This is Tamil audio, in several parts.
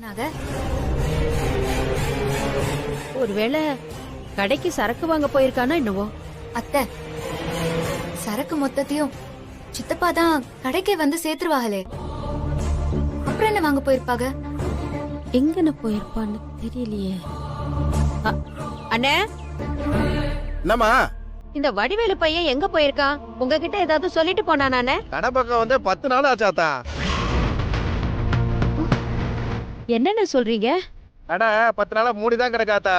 போனாங்க? ஒருவேளை கடைக்கு சரக்கு வாங்க போயிருக்கானா என்னவோ. அத்தை, சரக்கு மொத்தத்தையும் சித்தப்பா தான் கடைக்கே வந்து சேர்த்துருவாங்களே, அப்புறம் என்ன வாங்க போயிருப்பாங்க? எங்கன போயிருப்பான்னு தெரியலையே. அண்ணே, என்னம்மா? இந்த வடிவேலு பையன் எங்க போயிருக்கான்? உங்ககிட்ட ஏதாவது சொல்லிட்டு போனானே? கடை பக்கம் வந்து 10 நாள் ஆச்சாத்தா. என்னென்ன சொல்றீங்க? கடை 10 நாளா மூடிதான் கிடக்காத்தா.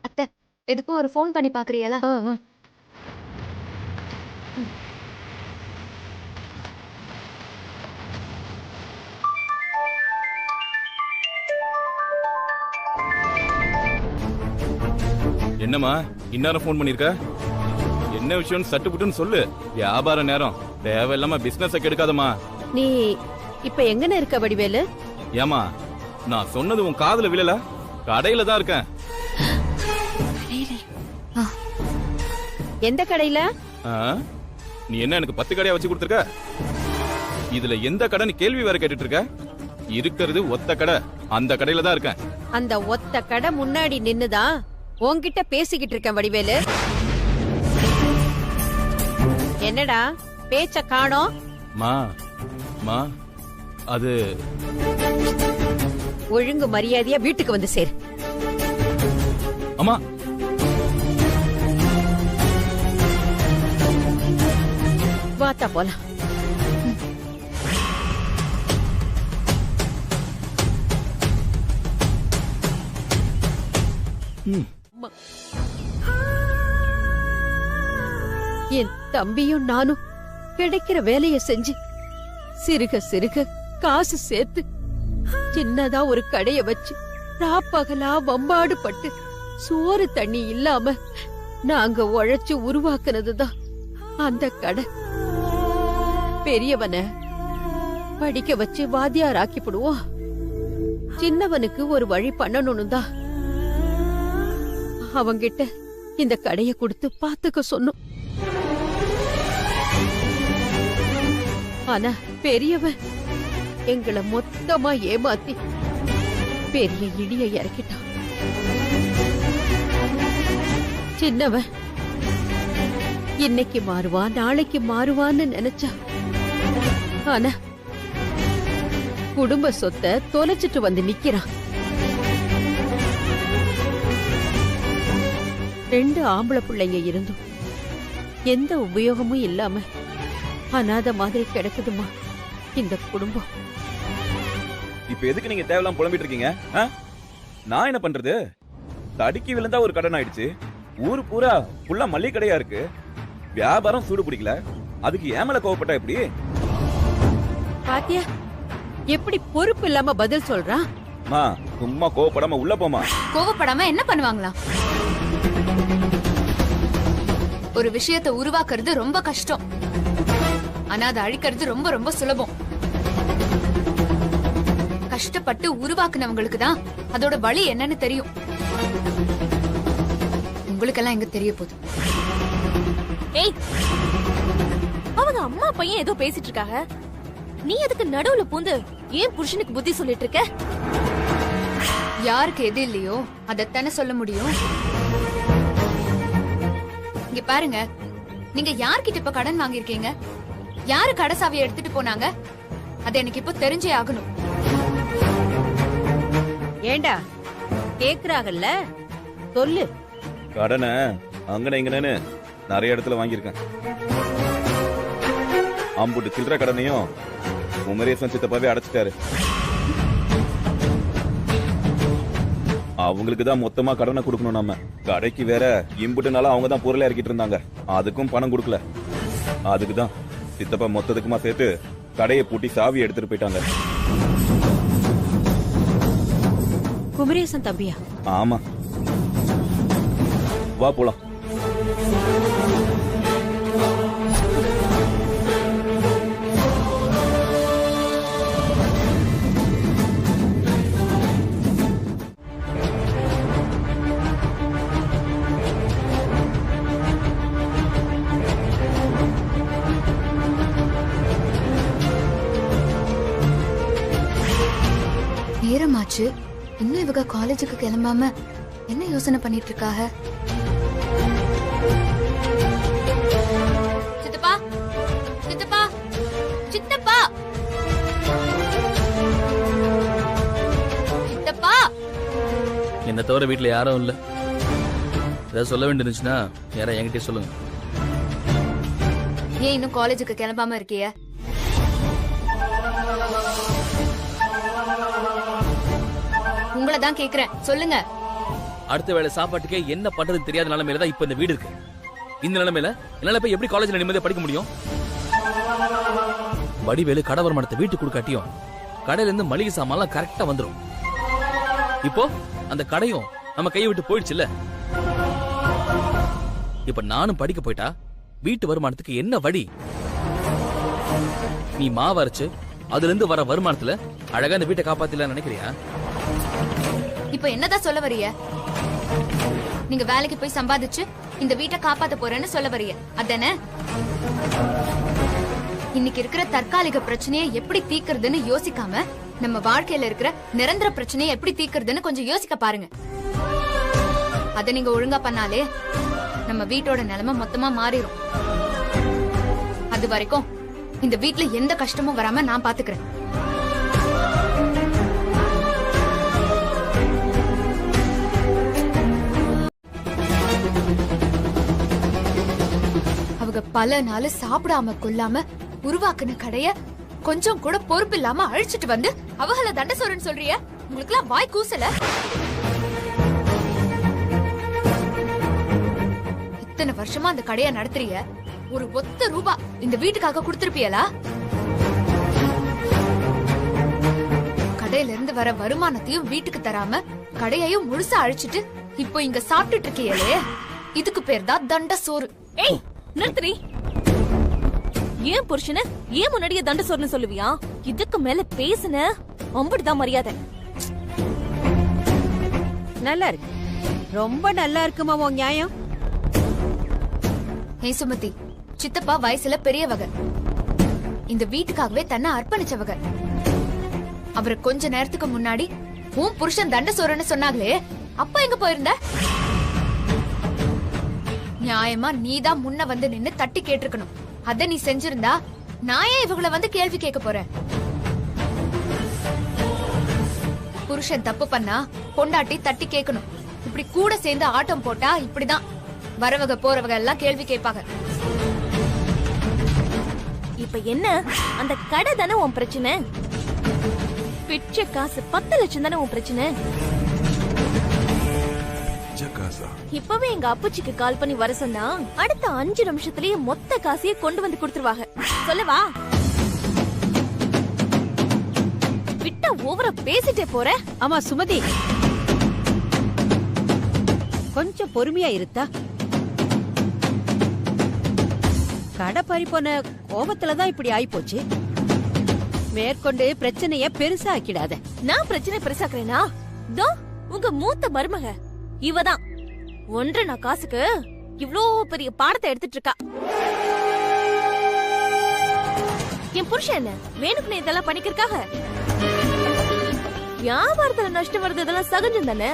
அத்தை, எதுக்கும் ஒரு ஃபோன் பண்ணி பாக்குறீங்களா? என்னம்மா இந்நேரம் போன் பண்ணிருக்க? என்ன விஷயம் சட்டு புட்டுன்னு சொல்லு. வியாபார நேரம், தேவையில்லாம பிசினஸ் கெடுக்காதம்மா. நீ இப்ப எங்கன இருக்க வடிவேலு? ஏமா, நான் சொன்னது உன் காதுல விழல? கடையில தான் இருக்கேன். எந்த கடையில? நீ என்ன எனக்கு 10 கடையா வச்சு கொடுத்துருக்க? இதுல எந்த கடைன்னு கேள்வி வேற கேட்டுட்டு இருக்க? இருக்கிறது ஒத்த கடை, அந்த கடையில தான் இருக்கேன். அந்த ஒத்த கடை முன்னாடி நின்னுதான் உன்கிட்ட பேசிக்கிட்டு இருக்கேன் வடிவேலு. என்னடா பேச்ச காணோம்? மா அது ஒழுங்கு மரியாதையா வீட்டுக்கு வந்து சேரு. அம்மா, வாத்தா போலாம். என் தம்பியும் நானும் கிடைக்கிற வேலைய செஞ்சு சிறுக சிறுக காசு சேர்த்து சின்னதா ஒரு கடைய வச்சு ராப்பகலா வம்பாடு பட்டு சோறு தண்ணி இல்லாம நாங்க உழைச்சு உருவாக்குனதுதான் அந்த கடை. பெரியவனை படிக்க வச்சு வாத்தியார் ஆக்கிப்படுவோம், சின்னவனுக்கு ஒரு வழி பண்ணணும்னு தான் அவங்கிட்ட இந்த கடைய கொடுத்து பாத்துக்க சொன்னோம். ஆனா பெரியவன் எங்களை மொத்தமா ஏமாத்தி பெரிய இடிய இறக்கிட்டான். சின்னவன் இன்னைக்கு மாறுவான் நாளைக்கு மாறுவான்னு நினைச்சா, ஆனா குடும்ப சொத்தை தொலைச்சிட்டு வந்து நிக்கிறான். 2 ஆம்பளை பிள்ளைங்க இருந்தும் எந்த உபயோகமும் இல்லாம அனாதை மாதிரி கிடக்குதுமா இந்த குடும்பம். இப்ப எதுக்கு நீங்க தேவையில்லாம புலம்பிட்டு இருக்கீங்க? நான் என்ன பண்றது? தடுக்கி விழுந்தா ஒரு கடன் ஆயிடுச்சு. ஊரு பூரா ஃபுல்லா மல்லிகை கடையா இருக்கு. வியாபாரம் சூடு பிடிக்கல, அதுக்கு ஏமல கோவப்பட்டா எப்படி? பாத்தியா எப்படி பொறுப்பு இல்லாம பதில் சொல்றான்? சும்மா கோவப்படாம உள்ள போமா. கோவப்படாம என்ன பண்ணுவாங்களா? ஒரு விஷயத்தை உருவாக்குறது ரொம்ப கஷ்டம், ஆனா அதை அழிக்கிறது ரொம்ப ரொம்ப சுலபம். கஷ்டப்பட்டு உருவாக்குனவங்களுக்கு தான் அதோட வழி என்னன்னு தெரியும். உங்களுக்கெல்லாம் எங்க தெரிய போகுது? ஏய், அவங்க அம்மா பையன் ஏதோ பேசிட்டு இருக்காங்க, நீ அதுக்கு நடுவுல பூந்து ஏன் புருஷனுக்கு புத்தி சொல்லிட்டு இருக்க? யாருக்கு எது இல்லையோ அதத்தானே சொல்ல முடியும். இங்க பாருங்க, நீங்க யார்கிட்ட இப்ப கடன் வாங்கிருக்கீங்க? யாரு கடைசாவியை எடுத்துட்டு போனாங்க? அது எனக்கு இப்போ தெரிஞ்சே ஆகணும். ஏண்டா கேக்குறாங்கல்ல, சொல்லு. கடனை அங்கன இங்கன்னு நிறைய இடத்துல வாங்கியிருக்கேன். அம்புட்டு சில்லற கடனையும் குமரேசன் சித்தப்பாவே அடைச்சிட்டாரு. அவங்களுக்கு தான் மொத்தமா கடனை கொடுக்கணும். நம்ம கடைக்கு வேற இம்புட்டுனால அவங்க தான் பொருளை இறக்கிட்டு இருந்தாங்க, அதுக்கும் பணம் கொடுக்கல. அதுக்குதான் சித்தப்பா மொத்தத்துக்குமா சேர்த்து கடையை பூட்டி சாவி எடுத்துட்டு போயிட்டாங்க. குமரேசன் தம்பியா? ஆமா, வா போலாம். ஆயிடுச்சு. இன்னும் இவங்க காலேஜுக்கு கிளம்பாம என்ன யோசனை பண்ணிட்டு இருக்காக? சித்தப்பா, சித்தப்பா, சித்தப்பா, சித்தப்பா. என்ன தவிர வீட்டுல யாரும் இல்ல. ஏதாவது சொல்ல வேண்டியிருந்துச்சுன்னா யாரா என்கிட்டயே சொல்லுங்க. ஏன் இன்னும் காலேஜுக்கு கிளம்பாம இருக்கிய? உங்களை தான் கேக்குறேன், சொல்லுங்க. அடுத்த வேளை சாப்பாட்டுக்கே என்ன பண்றது தெரியாத நிலைமையில தான் இப்ப இந்த வீடு இருக்கு. இந்த நிலைமையில என்னால போய் எப்படி காலேஜ்ல நிம்மதியா படிக்க முடியும்? வடிவேலு கடை வருமானத்தை வீட்டுக்கு கொடுக்காட்டியும் கடையில இருந்து மளிகை சாமான்லாம் கரெக்டா வந்துரும். இப்போ அந்த கடையும் நம்ம கையை விட்டு போயிடுச்சுல்ல. இப்ப நானும் படிக்க போயிட்டா வீட்டு வருமானத்துக்கு என்ன வழி? நீ மாவு அரைச்சு அதுல இருந்து வர வருமானத்துல அழகா இந்த வீட்டை காப்பாத்தல நினைக்கிறியா? இப்ப என்னதான் சொல்ல வரிய? நீங்க வேலைக்கு போய் சம்பாதிச்சு இந்த வீட்டை காப்பாத்த போறேன்னு சொல்ல வரிய, அதானே? இன்னைக்கு இருக்கிற தற்காலிக பிரச்சனையை எப்படி தீர்க்கறதுன்னு யோசிக்காம நம்ம வாழ்க்கையில இருக்கிற நிரந்தர பிரச்சனையை எப்படி தீர்க்கறதுன்னு கொஞ்சம் யோசிக்க பாருங்க. அத நீங்க ஒழுங்கா பண்ணாலே நம்ம வீட்டோட நிலைமை மொத்தமா மாறிடும். அது வரைக்கும் இந்த வீட்ல எந்த கஷ்டமும் வராம நான் பாத்துக்கிறேன். அவங்க பல நாள் சாப்பிடாம கொல்லாம உருவாக்குன கடைய கொஞ்சம் கூட பொறுப்பு இல்லாம அழிச்சிட்டு வந்து அவங்கள தண்டசோரன் சொல்றிய? உங்களுக்கு எல்லாம் வாய் கூசல? இத்தனை வருஷமா அந்த கடையை நடத்துறிய, ஒரு ஒத்த ரூபா இந்த வீட்டுக்காக கொடுத்திருப்பியலா? கடையில இருந்து வர வருமானத்தையும் வீட்டுக்கு தராம கடையையும் முழுசா அழிச்சிட்டு இப்போ இங்க சாப்பிட்டுட்டு இருக்கியலே, இதுக்கு பேர் தான் தண்ட சோறு. ஏய் நிறுத்துறி. ஏன் புருஷன ஏன் முன்னாடியே தண்ட சோறுன்னு சொல்லுவியா? இதுக்கு மேல பேசுன அம்புட்டுதான் மரியாதை. நல்லா இருக்கு, ரொம்ப நல்லா இருக்குமா உன் நியாயம்? ஹே சுமதி, சித்தப்பா வயசுல பெரியவங்க, இந்த வீட்டுக்காகவே தன்னை அர்ப்பணிச்சவங்க. அவரை கொஞ்ச நேரத்துக்கு முன்னாடி உன் புருஷன் தண்ட சோறுன்னு சொன்னாங்களே, அப்ப எங்க போயிருந்த? நியாயமா நீதான் முன்ன வந்து நின்னு தட்டி கேட்டிருக்கணும். அத நீ செஞ்சிருந்தா நான் ஏன் இவங்கள வந்து கேள்வி கேட்க போறேன்? புருஷன் தப்பு பண்ணா பொண்டாட்டி தட்டி கேட்கணும். இப்படி கூட சேர்ந்து ஆட்டம் போட்டா இப்படிதான் வரவங்க போறவங்க எல்லாம் கேள்வி கேட்பாங்க. இப்ப என்ன, அந்த கடை தானே உன் பிரச்சனை? பிச்சை காசு 10 லட்சம் தானே உன் பிரச்சனை? இப்பவே எங்க அப்புச்சிக்கு கால் பண்ணி வர சொன்னா அடுத்த 5 நிமிஷத்துலயே மொத்த காசையே கொண்டு வந்து கொடுத்துருவாங்க. சொல்லவா? விட்டா ஓவரா பேசிட்டே போற. ஆமா சுமதி, கொஞ்சம் பொறுமையா இருத்தா. கடை பறி போன கோபத்துலதான் இப்படி ஆயிப்போச்சு. மேற்கொண்டு பிரச்சனைய பெருசா ஆக்கிடாத. நான் பிரச்சனை பெருசாக்குறேனா? தோ உங்க மூத்த மருமக இவதான் 1.5 காசுக்கு இவ்ளோ பெரிய பாடத்தை எடுத்துட்டு இருக்கா. என் புருஷன் என்ன வேணுக்குன்னு இதெல்லாம் பண்ணிக்கிறக்காக? வியாபாரத்துல நஷ்டம் வருது, இதெல்லாம் சகஜம் தானே.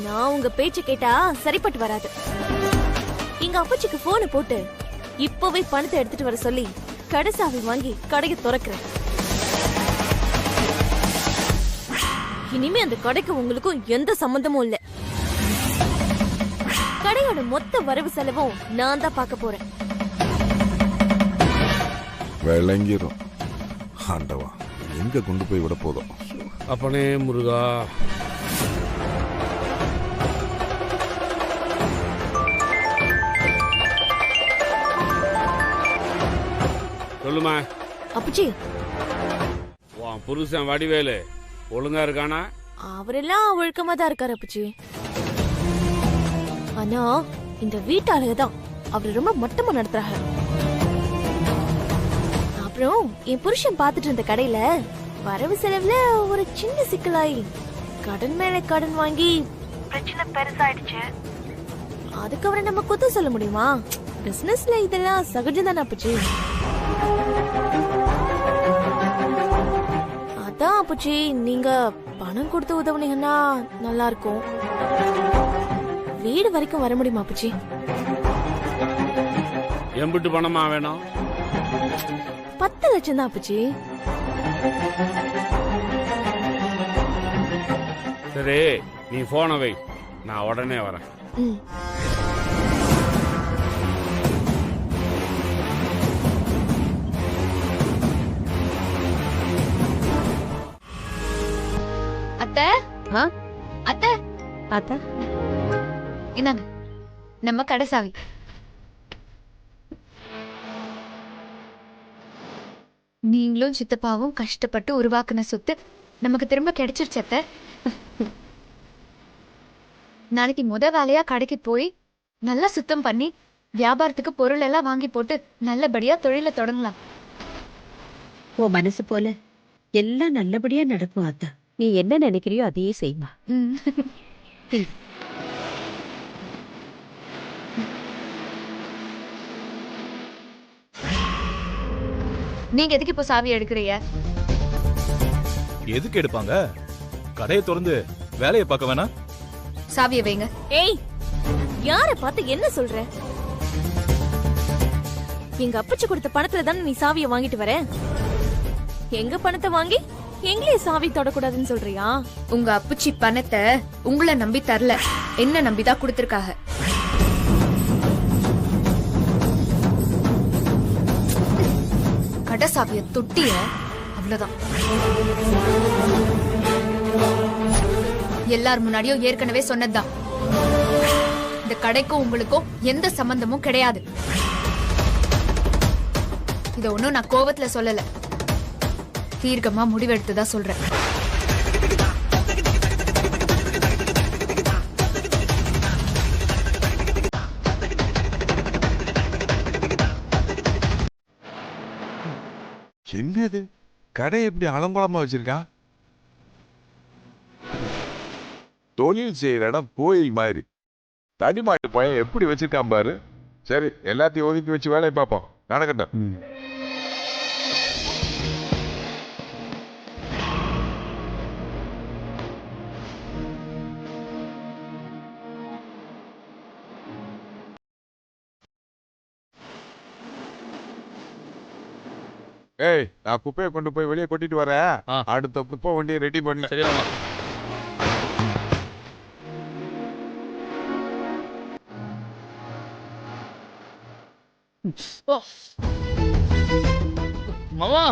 நான் உங்க பேச்சு கேட்டா சரிப்பட்டு வராது. எங்க அப்பச்சிக்கு போனை போட்டு இப்பவே பணத்தை எடுத்துட்டு வர சொல்லி கடைசாவி வாங்கி கடையை திறக்கிறேன். இனிமே அந்த கடைக்கு உங்களுக்கும் எந்த சம்பந்தமும் இல்ல. கடையோட மொத்த வரவு செலவும் நான் தான் பார்க்க போறேன். விளங்கிரும். ஆண்டவா, எங்க கொண்டு போய் விட போதும். அப்பனே முருகா. சொல்லுமா அப்பச்சி. உன் புருஷன் வடிவேலு ஒழுங்கா இருக்கானா? அவரெல்லாம் ஒழுக்கமா தான் இருக்காரு அப்பச்சி. ஆனா இந்த வீட்டாளதான் அவரு ரொம்ப மட்டமா நடத்துறாங்க. அப்புறம் என் புருஷன் பாத்துட்டு இருந்த கடையில வரவு செலவுல ஒரு சின்ன சிக்கலாயி கடன் மேல கடன் வாங்கி பிரச்சனை பெருசாயிடுச்சு. அதுக்கு அவரை நம்ம குத்த சொல்ல முடியுமா? பிசினஸ்ல இதெல்லாம் சகஜம் தானே அப்பச்சி. அப்பச்சி, நீங்க பணம் கொடுத்து உதவுனீங்கன்னா நல்லா இருக்கும். வீடு வரைக்கும் வர முடியுமா அப்பச்சி? எம்பிட்டு பணமா வேணும்? 10 லட்சம் தான் அப்பச்சி. சரி, நீ போனை வை, நான் உடனே வரேன். ம். அத்தை ஆ? அத்தை அத்தா இந்தாங்க நம்ம கடை சாவி. நீங்களும் சித்தப்பாவும் கஷ்டப்பட்டு உருவாக்குன சொத்து நமக்கு திரும்ப கிடைச்சிருச்சு அத்தை. நாளைக்கு வேலையா கடைக்கு போய் நல்லா சுத்தம் பண்ணி வியாபாரத்துக்கு பொருள் எல்லாம் வாங்கி போட்டு நல்லபடியா தொழில தொடங்கலாம். உன் மனசு போல எல்லாம் நல்லபடியா நடக்கும் அத்தா. நீ என்ன நினைக்கிறியோ அதையே செய்யுமா. ம். நீங்க எதுக்கு இப்போ சாவி எடுக்கிறீங்க? எதுக்கு எடுப்பாங்க? கடையை திறந்து வேலையை பார்க்க வேணா? சாவியை வைங்க. ஏய், யார பார்த்து என்ன சொல்ற? எங்க அப்பச்சி கொடுத்த பணத்துல தானே நீ சாவியை வாங்கிட்டு வர. எங்க பணத்தை வாங்கி எங்களே சாவி தொடக்கூடாதுன்னு சொல்றியா? உங்க அப்புச்சி பணத்தை உங்களை நம்பி தரல, என்ன நம்பிதான் கொடுத்திருக்காங்க. கடை சாவிய தொட்டிய அவ்வளவுதான். எல்லார் முன்னாடியும் ஏற்கனவே சொன்னதுதான், இந்த கடைக்கும் உங்களுக்கும் எந்த சம்பந்தமும் கிடையாது. இத ஒண்ணும் நான் கோவத்துல சொல்லல, தீர்க்கமா முடிவெடுத்துதா சொல்றேன். என்னது கடை எப்படி அலங்கோலமா வச்சிருக்கான்? தொழில் செய்யற இடம் கோயில் மாதிரி. தடிமாட்டு பையன் எப்படி வச்சிருக்கான் பாரு. சரி, எல்லாத்தையும் ஒதுக்கி வச்சு வேலையை பார்ப்போம். நடக்கட்டும். ஏய், நான் குப்பையை கொண்டு போய் வெளியே கொட்டிட்டு வரேன். ஆ. அடுத்த குப்பை வண்டியை ரெடி பண்ணு. சரி மாமா. ஓ. மாமா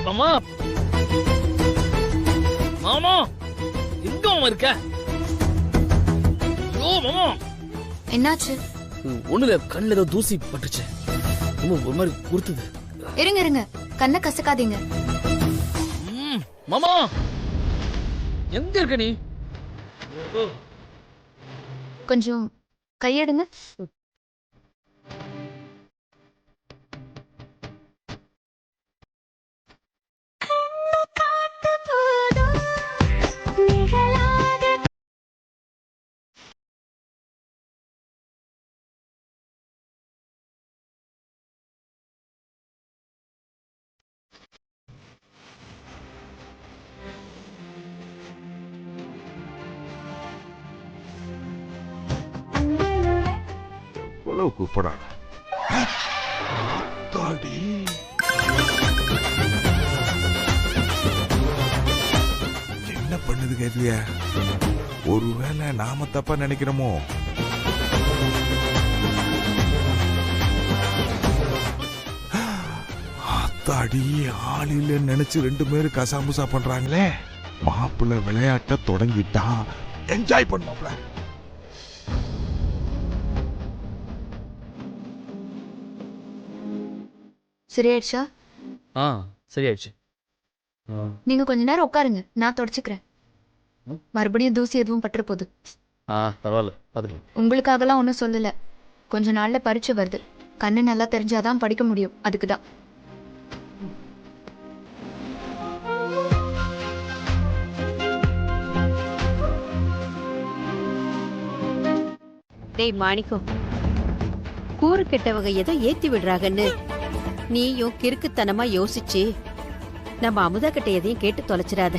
மாமா மாமா எங்க மாமா இருக்க? ஐயோ மாமா, என்னாச்சு? ஒண்ணுல கண்ணுல ஏதோ தூசி பட்டுச்சு, ரொம்ப ஒரு மாதிரி குடுத்துது. இருங்க இருங்க, கண்ணை கசக்காதீங்க. மாமா எங்க இருக்க நீ? கொஞ்சம் கையெடுங்க. எவ்வளவு கூப்பிடா தாடி. என்ன பண்ணுது கேட்டிய? ஒருவேளை நாம தப்பா நினைக்கிறோமோ? அத்தாடி, ஆளில நினைச்சு 2 பேரும் கசாமுசா பண்றாங்களே. மாப்பிள்ளை விளையாட்ட தொடங்கிட்டான். என்ஜாய் பண்ணுவாப்ல. சரியாயிடுச்சா? சரியாயிடுச்சு. நீங்க கொஞ்ச நேரம் உட்காருங்க, நான் தொடச்சுக்கிறேன். மறுபடியும் தூசி எதுவும் பட்டுற போகுது. பரவாயில்ல, பாத்துக்கலாம். உங்களுக்காகலாம் ஒன்றும் சொல்லல, கொஞ்ச நாள்ல பரீட்சை வருது, கண்ணு நல்லா தெரிஞ்சாதான் படிக்க முடியும், அதுக்குதான். டேய் மாணிக்கம், கூறு கெட்டவங்க ஏதோ ஏத்தி விடுறாங்கன்னு நீயும் கிறுக்குத்தனமா யோசிச்சு நம்ம அமுதா கிட்ட எதையும் கேட்டு தொலைச்சிடாத.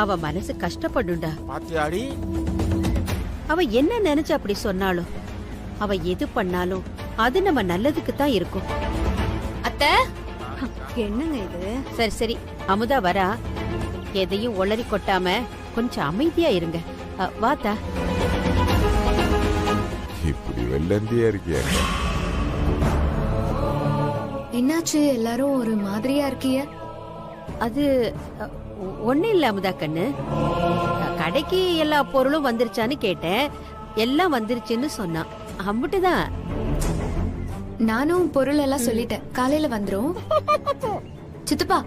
அவ மனசு கஷ்டப்படுண்டா. பாத்தியாடி? அவ என்ன நினைச்சு அப்படி சொன்னாலும் அவ எது பண்ணாலும் அது நம்ம நல்லதுக்கு தான் இருக்கும். அத்தை, என்னங்க இது? சரி சரி, அமுதா வரா. எதையும் ஒளறி கொட்டாம கொஞ்சம் அமைதியா இருங்க. வாத்தா. இப்படி வெள்ளந்தியா இருக்கியா? என்னாச்சு? எல்லாரும் ஒரு மாதிரியா இருக்கீங்க? அது ஒண்ணு இல்ல அமுதா கண்ணு. கடைக்கு எல்லா பொருளும் வந்துருச்சான்னு கேட்டேன். எல்லாம் வந்துருச்சுன்னு சொன்னான். அம்பிட்டுதான். நானும் பொருள் எல்லாம் சொல்லிட்டேன். காலையில வந்துரும். சித்தப்பா,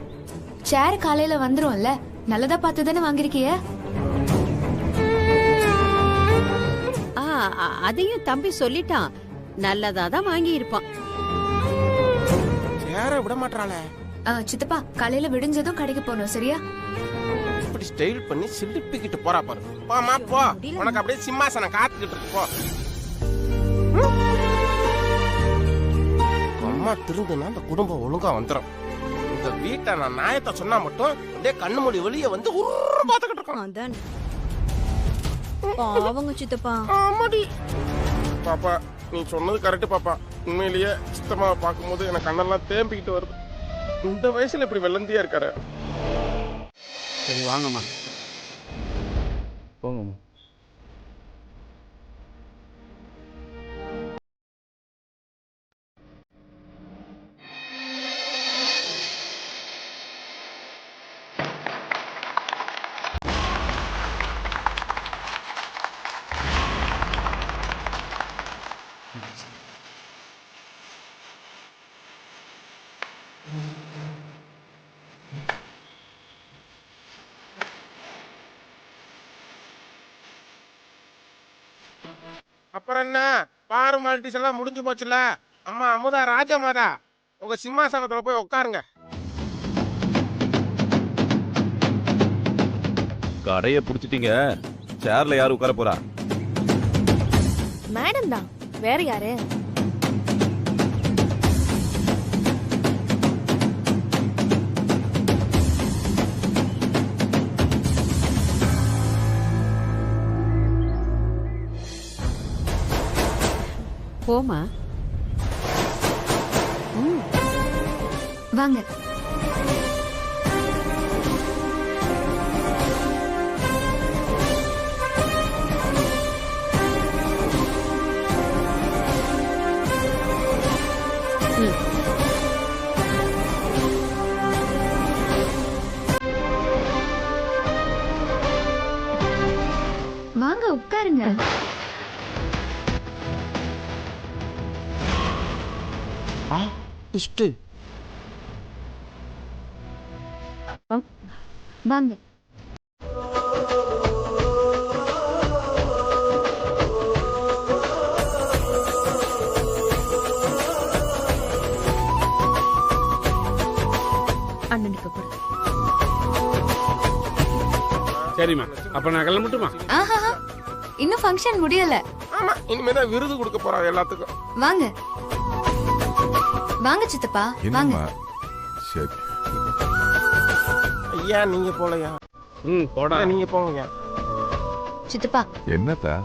சேர் காலையில வந்துரும்ல. நல்லதா பார்த்து தானே வாங்கிருக்கிய? அதையும் தம்பி சொல்லிட்டான். நல்லதா தான் வாங்கி இருப்பான். சேர விட மாட்டாளே. சித்தப்பா, காலையில விடிஞ்சதும் கடைக்கு போகணும், சரியா? இப்படி ஸ்டைல் பண்ணி சிலிப்பிக்கிட்டு போறா பாரு. போமா போ, உனக்கு அப்படியே சிம்மாசனம் காத்துக்கிட்டு இருக்கு. போ. அம்மா திருந்துனா அந்த குடும்பம் ஒழுங்கா வந்துடும். இந்த வீட்டை நான் நாயத்தை சொன்னா மட்டும் அப்படியே கண்ணு மூடி வெளியே வந்து உருன்னு பாத்துக்கிட்டு இருக்கோம். அதான் பாவங்க சித்தப்பா. ஆமாடி பாப்பா, நீ சொன்னது கரெக்ட் பாப்பா. உண்மையிலேயே சித்தம்மாவை பார்க்கும்போது எனக்கு கண்ணெல்லாம் தேம்பிக்கிட்டு வருது. இந்த வயசுல இப்படி வெள்ளந்தியா இருக்காரு. சரி வாங்கம்மா, போங்கம்மா. அப்புறம் என்ன, ஃபார்மாலிட்டிஸ் எல்லாம் முடிஞ்சு போச்சுல. அம்மா அமுதா ராஜமாதா, உங்க சிம்மாசனத்துல போய் உட்காருங்க. கடைய புடிச்சிட்டீங்க. சேர்ல யாரு உட்கார போறா? மேடம் தான், வேற யாரு? போமா. வாங்க. வாங்க உட்காருங்க. இஷ்டு வாங்க. அண்ணனுக்கு கொடு. சரிம்மா, அப்ப நான் கிளம்பட்டுமா? ஆஹா, இன்னும் ஃபங்க்ஷன் முடியல. ஆமா, இனிமேதான் விருது கொடுக்க போறாங்க எல்லாத்துக்கும். வாங்க வாங்க சித்தப்பா, வாங்க. என்னம்மா? சரி. ஐயா நீங்க போலையா? போடா. நீங்க போங்க. சித்தப்பா, என்னத்தா?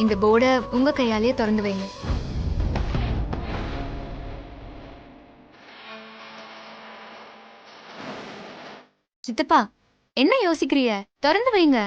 இந்த போர்டை உங்க கையாலேயே திறந்து வைங்க. சித்தப்பா, என்ன யோசிக்கிறீங்க? திறந்து வைங்க.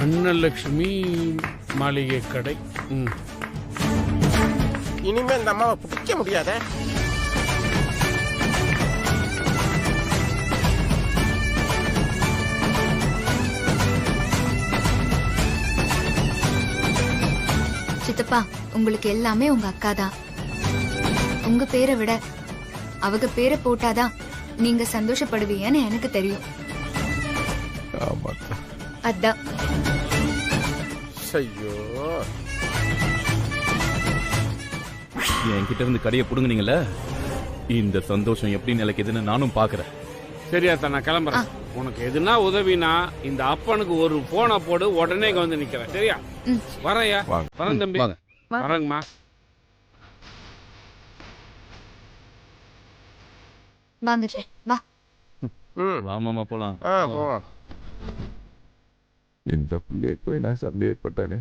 அன்னலட்சுமி மாளிகை கடை. இனிமே இந்த அம்மாவை பிடிக்க முடியாத. சித்தப்பா, உங்களுக்கு எல்லாமே உங்க அக்கா தான். உங்க பேரை விட அவங்க பேரை போட்டாதான் நீங்க சந்தோஷப்படுவீங்கன்னு எனக்கு தெரியும். ஆமாக்கா. அதான். ஐயோ, என்கிட்ட இருந்து கடையை புடுங்குனீங்கல்ல, இந்த சந்தோஷம் எப்படி நிலைக்குதுன்னு நானும் பாக்குறேன். சரியா தான், நான் கிளம்புறேன். உனக்கு எதுனா உதவினா இந்த அப்பனுக்கு ஒரு போனை போடு, உடனே இங்க வந்து நிக்கிறேன். சரியா? வரேன்யா. வாங்க. வரேன் தம்பி. வாங்க. வரேங்கம்மா. வாங்க வா. வாமாமா போலாம். போவான். இந்த பிள்ளையை போய் நான் சந்தேகப்பட்டேனே.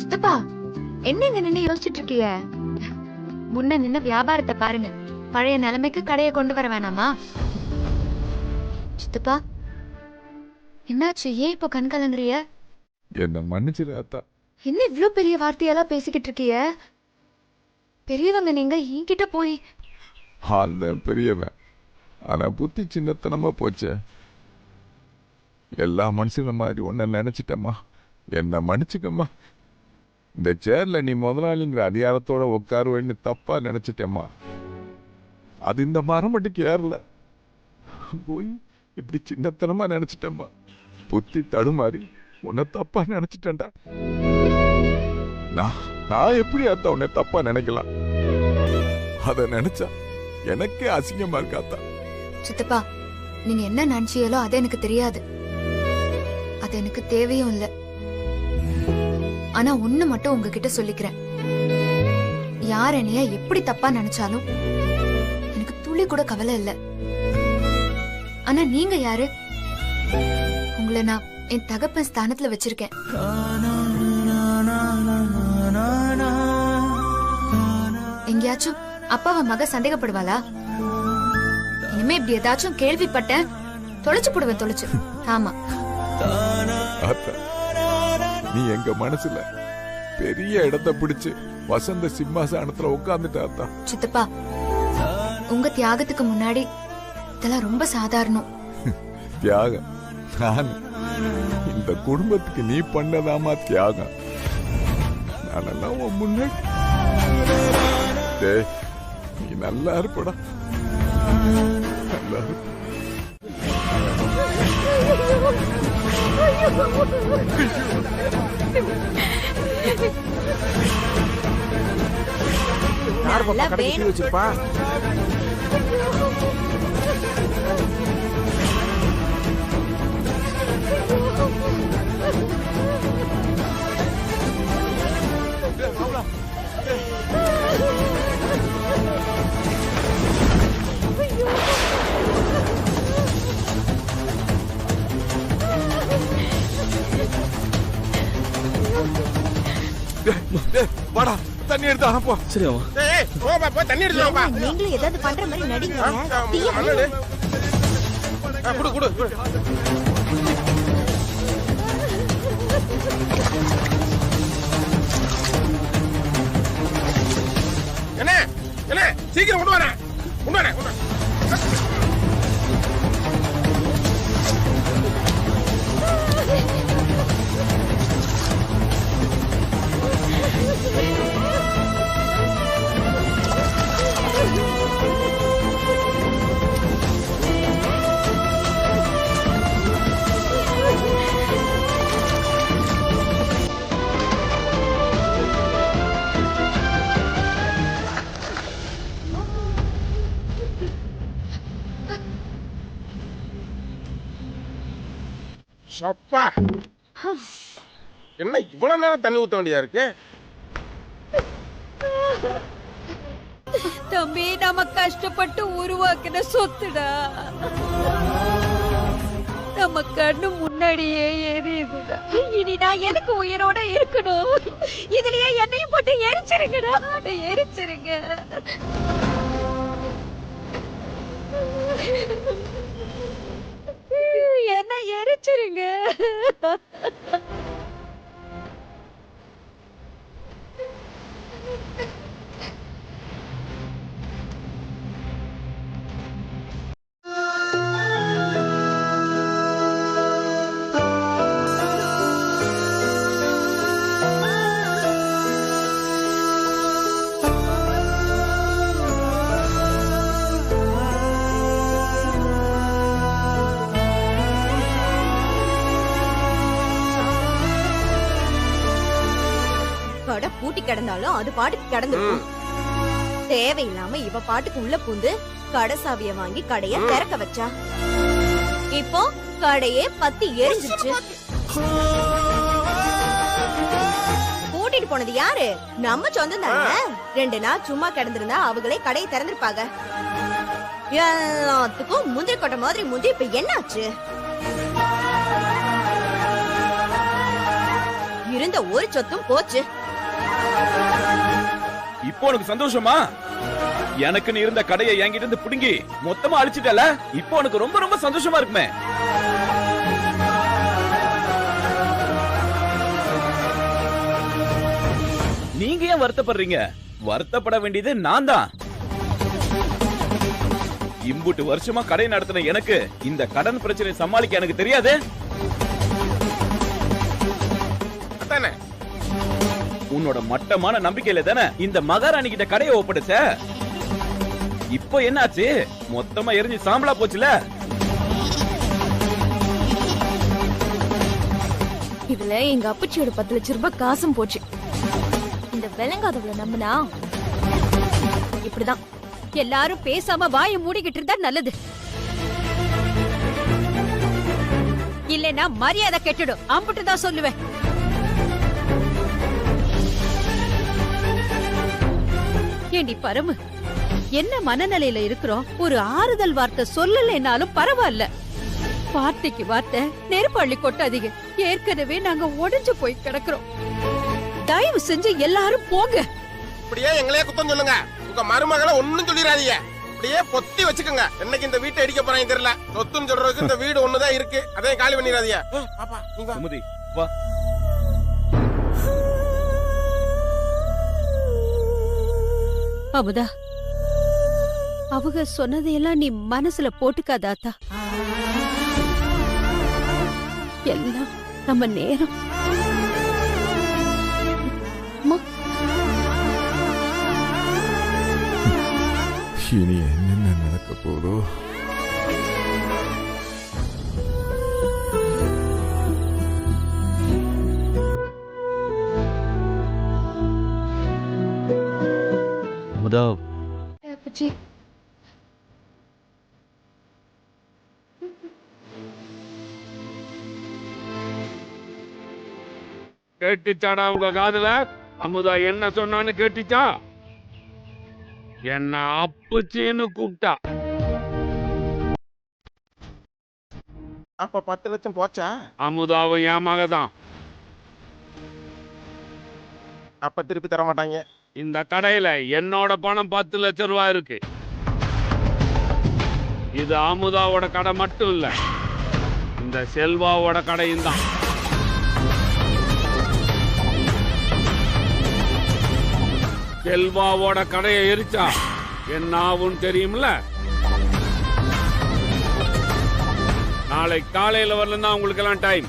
சித்தப்பா, என்னங்க நின்னு யோசிச்சுட்டு இருக்கீங்க? முன்ன நின்னு வியாபாரத்தை பாருங்க. பழைய நிலைமைக்கு கடையை கொண்டு வர வேணாமா? சித்தப்பா, என்னாச்சு? ஏன் இப்போ கண் கலங்குறிய? என்ன மன்னிச்சிரு அத்தா. என்ன இவ்ளோ பெரிய வார்த்தையெல்லாம் பேசிக்கிட்டு இருக்கீங்க? பெரியவங்க நீங்க என்கிட்ட போய். அந்த பெரியவன், ஆனா புத்தி சின்னத்தனமா போச்சே. எல்லா மனுஷங்க மாதிரி ஒன்ன நினைச்சிட்டம்மா, என்ன மன்னிச்சுக்கம்மா. இந்த சேர்ல நீ முதலாளிங்கிற அதிகாரத்தோட உட்காருவேன்னு தப்பா நினைச்சிட்டேம்மா. அது இந்த மரமட்டிக்கு ஏறல, போய் இப்படி சின்னத்தனமா நினைச்சிட்டேம்மா. புத்தி தடுமாறி உன்னை தப்பா நினைச்சிட்டேன்டா. நான் எப்படி அத்தா உன்னை தப்பா நினைக்கலாம்? அத நினைச்சா எனக்கே அசிங்கமா இருக்காத்தா. சித்தப்பா, நீங்க என்ன நினைச்சீங்களோ அது எனக்கு தெரியாது. அது எனக்கு தேவையும் இல்ல. ஆனா ஒண்ணு மட்டும் உங்ககிட்ட சொல்லிக்கிறேன். யார் என்னைய எப்படி தப்பா நினைச்சாலும் எனக்கு துளி கூட கவலை இல்ல. ஆனா நீங்க யாரு? உங்களை நான் என் தகப்பன் ஸ்தானத்துல வச்சிருக்கேன். எங்கேயாச்சும் அப்பாவை மக சந்தேகப்படுவாளா? இனிமே இப்படி ஏதாச்சும் கேள்விப்பட்டேன், தொலைச்சு போடுவேன், தொலைச்சு. ஆமா. அத்தா, நீ எங்க மனசுல பெரிய இடத்தை பிடிச்சு வசந்த சிம்மாசனத்துல உட்கார்ந்துட்ட அத்தா. சித்தப்பா, உங்க தியாகத்துக்கு முன்னாடி இதெல்லாம் ரொம்ப சாதாரணம். தியாகம்? நான் இந்த குடும்பத்துக்கு நீ பண்ணதாமா தியாகம்? நானெல்லாம் உன் முன்னாடி. டேய், நீ நல்லா இருப்படா, நல்லா இருப்ப. யார் பாப்பா கடை கட்டி வச்சிருப்பா? வாடா, தண்ணி எடுத்து அனுப்போ. சரி அம்மா. போய் தண்ணி எடுத்து வாப்பா. நீங்களும் ஏதாவது பண்ற மாதிரி நடிங்க. மண்ணு குடு குடு குடு. என்ன என்ன சீக்கிரம் கொண்டு வரேன், கொண்டு வரேன், கொண்டு வரேன். சப்பா, என்ன இவ்வளவு நேரம் தண்ணி ஊத்த வேண்டியதா இருக்கு? தம்பி, நம்ம கஷ்டப்பட்டு உருவாக்கின சொத்துடா, நம்ம கண்ணு முன்னாடியே எரியுதுடா. இனி நான் எனக்கு உயிரோட இருக்கணும். இதுலயே என்னையும் போட்டு எரிச்சிருங்கடா, எரிச்சிருங்க. என்ன எரிச்சிருங்க. கடை பூட்டி கிடந்தாலும் அது பாட்டுக்கு கிடந்துடும். தேவையில்லாம இவ பாட்டுக்கு உள்ள பூந்து கடை சாவிய வாங்கி கடைய திறக்க வச்சா. இப்போ கடையே பத்தி எரிஞ்சிருச்சு. கூட்டிட்டு போனது யாரு? நம்ம சொந்தம் தானே. 2 நாள் சும்மா கிடந்திருந்தா அவங்களே கடையை திறந்திருப்பாங்க. எல்லாத்துக்கும் முந்திரி கொட்டை மாதிரி முந்தி இப்ப என்னாச்சு? இருந்த ஒரு சொத்தும் போச்சு. இப்போ உனக்கு சந்தோஷமா? எனக்கு நீ இருந்த கடையை என்கிட்ட இருந்து புடுங்கி மொத்தமா அழிச்சிட்டல. இப்போ உனக்கு ரொம்ப ரொம்ப சந்தோஷமா இருக்குமே. நீங்க ஏன் வருத்தப்படுறீங்க? வருத்தப்பட வேண்டியது நான் தான். இம்புட்டு வருஷமா கடை நடத்தின எனக்கு இந்த கடன் பிரச்சனை சமாளிக்க எனக்கு தெரியாது. அதானே உன்னோட மட்டமான நம்பிக்கையில தானே இந்த மகாராணி கிட்ட கடையை ஒப்படைச்ச. இப்போ என்னாச்சு? மொத்தமா எரிஞ்சு சாம்பலா போச்சுல. இதுல எங்க அப்பச்சியோட 10 லட்சம் ரூபாய் காசும் போச்சு. இந்த விளங்காதவள நம்பினா இப்படிதான். எல்லாரும் பேசாம வாயை மூடிக்கிட்டு இருந்தா நல்லது. இல்லைன்னா மரியாதை கெட்டுடும். அம்புட்டுதான் சொல்லுவேன். ஏண்டி பரமு, என்ன மனநிலையில இருக்கிறோம்? ஒரு ஆறுதல் வார்த்தை சொல்லலைனாலும் பரவாயில்ல. வார்த்தைக்கு வார்த்தை நெருப்பள்ளி கொட்டாதீங்க. ஏற்கனவே நாங்க உடைஞ்சு போய் கிடக்குறோம். தயவு செஞ்சு எல்லாரும் போங்க. இப்படியே எங்களே குத்தம் சொல்லுங்க. உங்க மருமகளை ஒண்ணும் சொல்லிடாதீங்க. இப்படியே பொத்தி வச்சுக்கோங்க. என்னைக்கு இந்த வீட்டை அடிக்க போறாங்க தெரியல. சொத்துன்னு சொல்றதுக்கு இந்த வீடு ஒண்ணுதான் இருக்கு. அதையும் காலி பண்ணிடாதீங்க. பாப்பா நீங்க வா. சுமதி வா. அமுதா, அவங்க சொன்னதையெல்லாம் நீ மனசுல போட்டுக்காதாத்தா. எல்லாம் நம்ம நேரம். இனி என்னென்ன நடக்க போதோ. அமுதா, அப்பச்சி கேட்டுச்சாடா உங்க காதுல? அமுதா என்ன சொன்னான்னு கேட்டுச்சா? என்ன அப்புச்சின்னு கூப்பிட்டா. அப்ப 10 லட்சம் போச்சா? அமுதாவும் என் மகதான். அப்ப திருப்பி தர மாட்டாங்க. இந்த கடையில என்னோட பணம் 10 லட்சம் ரூபாய் இருக்கு. இது அமுதாவோட கடை மட்டும் இல்ல, இந்த செல்வாவோட கடையும் தான். செல்வாவோட கடையை எரிச்சா என்ன ஆகும் தெரியும்ல? நாளை காலையில வரலன்னா உங்களுக்கு எல்லாம் டைம்.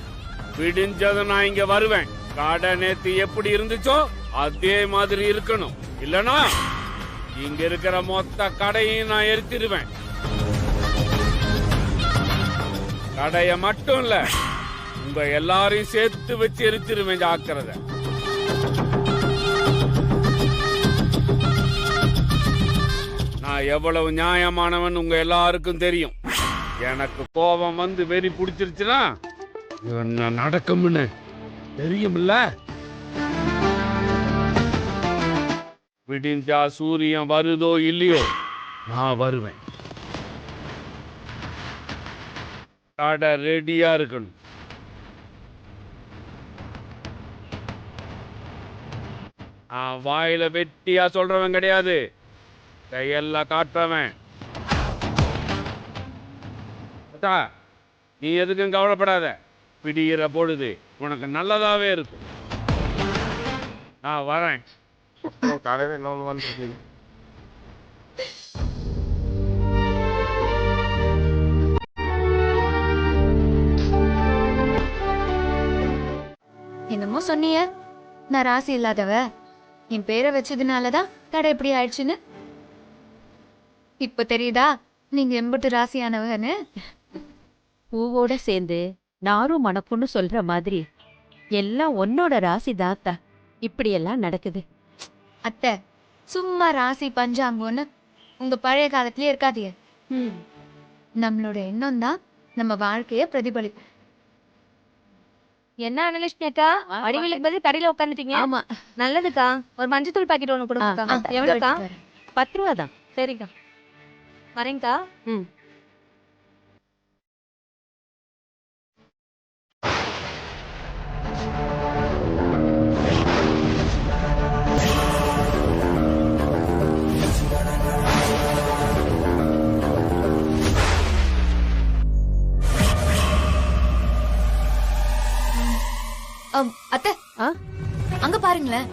விடிஞ்சது நான் இங்க வருவேன். கடை நேத்து எப்படி இருந்துச்சோ அதே மாதிரி இருக்கணும். இல்லனா இங்க இருக்கிற மொத்த கடையும் நான் எரிச்சிருவேன். கடைய மட்டும் இல்ல, உங்க எல்லாரையும் சேர்த்து வச்சு எரிச்சிருவேன். ஜாக்கிரதை. நான் எவ்வளவு நியாயமானவன் உங்க எல்லாருக்கும் தெரியும். எனக்கு கோபம் வந்து வெறி பிடிச்சிருச்சுன்னா என்ன நடக்கும்னு தெரியும்ல. விடிஞ்சா சூரியன் வருதோ இல்லையோ நான் வருவேன். கடை ரெடியா இருக்கணும். வாயில வெட்டியா சொல்றவன் கிடையாது, கையெல்லாம் காட்டுறவன். நீ எதுக்கும் கவலைப்படாத. பிடிக்கிற பொழுது உனக்கு நல்லதாவே இருக்கும். நான் வரேன். காலையில இன்னொன்று வந்து என்னமோ சொன்னிய, நான் ராசி இல்லாதவ, என் பேரை வச்சதுனாலதான் கடை எப்படி ஆயிடுச்சுன்னு. இப்ப தெரியுதா நீங்க எம்பட்டு ராசியானவன்னு? பூவோட சேர்ந்து நாரும் மணக்குன்னு சொல்ற மாதிரி எல்லாம் உன்னோட ராசி தாத்தா. இப்படி எல்லாம் நடக்குது. அத்தை சும்மா ராசி பஞ்சாங்கன்னு உங்க பழைய காலத்திலே இருக்காதீங்க. நம்மளோட எண்ணம் தான் நம்ம வாழ்க்கைய பிரதிபலிக்கும். என்ன அனலிஸ்ட் அக்கா வடிவேலுக்கு பதில் கடையில உட்காந்துட்டீங்க. ஆமா, நல்லதுக்கா. ஒரு மஞ்சத்தூள் பாக்கெட் ஒண்ணு கொடுங்கக்கா. எவ்வளவுக்கா? 10 ரூபா தான். சரிக்கா, வரேங்க்கா. அத்தை ஆ? அங்க பாருங்களேன்.